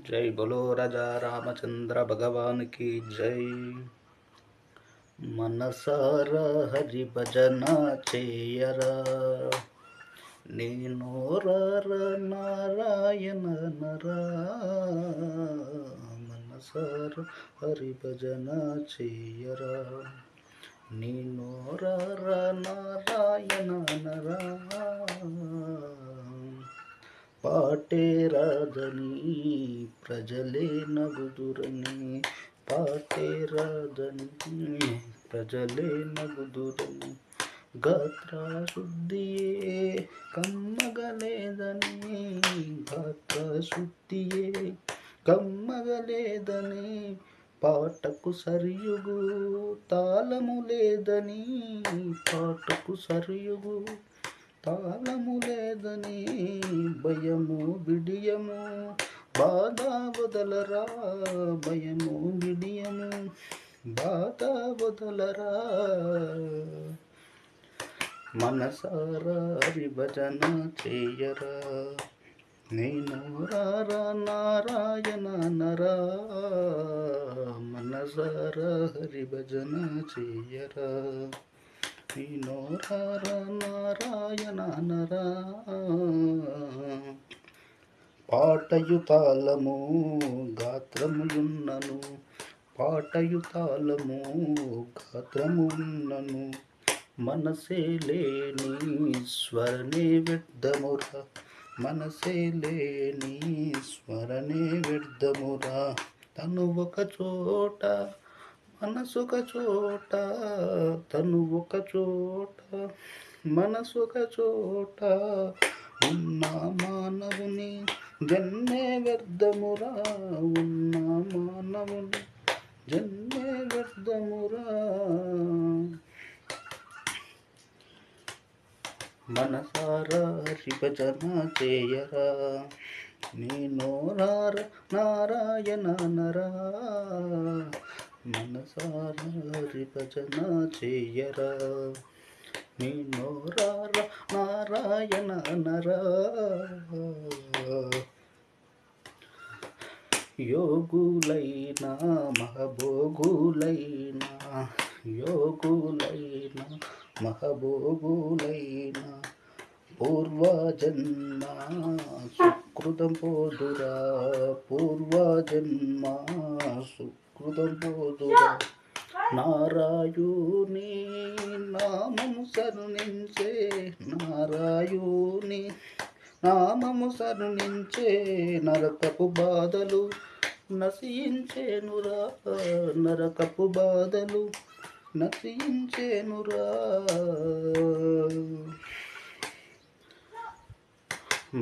जय बोलो राजा रामचंद्र भगवान की जय। मनसारा हरि भजन చేయరా నేనోరార నారాయణ నరా మనసార హరి భజన చేయరా నేనోరార నారాయణ నరా పాటే రాదని ప్రజలే నగుదురని పాటే రాదని ప్రజలే నగుదురని గాత్ర శుద్ధియే కమ్మగలేదని గాత్ర శుద్ధియే కమ్మగలేదని పాటకు సరియుగు తాళము లేదని పాటకు సరియుగు తాళము లేదని భయము బిడియము బాధ వదలరా భయము బిడియము బాధ వదలరా మనసారా హరి భజన చేయరా నేనోరారా నారాయణ నరా మనసారా హరి భజన చేయరా నేనోరార నారాయణ నరా పాటయు తాళము గాత్రములున్నను పాటయు తాళము గాత్రమున్నను మనసే లేని స్వరనే వ్యర్థమురా మనసే లేని స్వరనే వ్యర్థమురా తను ఒక చోట మనసొక చోట తను ఒక చోట మనసొక చోట ఉన్న మానవుని జన్మే వ్యర్థమురా ఉన్న మానవుని జన్మే వ్యర్థమురా మనసారా హరి భజన చేయరా నేనోరార నారాయణ నరా మనసారా హరి భజన చేయరా నేనోరార నారాయణ నరా యోగులైనా మహభోగులైనా యోగులైనా మహభోగులైనా పూర్వజన్మ సుకృతం పోదురా పూర్వజన్మ సుకృతం పోదురా నారాయుని నామము సరుణించే నారాయుని నామము సరుణించే నరకపు బాధలు నశించేనురా నరకపు బాధలు నశించేనురా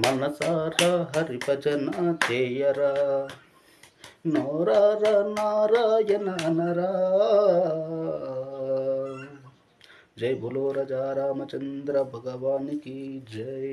మనసారా హరి భజన చేయరా నోరార నారాయణ నరా జై బోలో రాజా రామచంద్ర భగవాన్ की जय।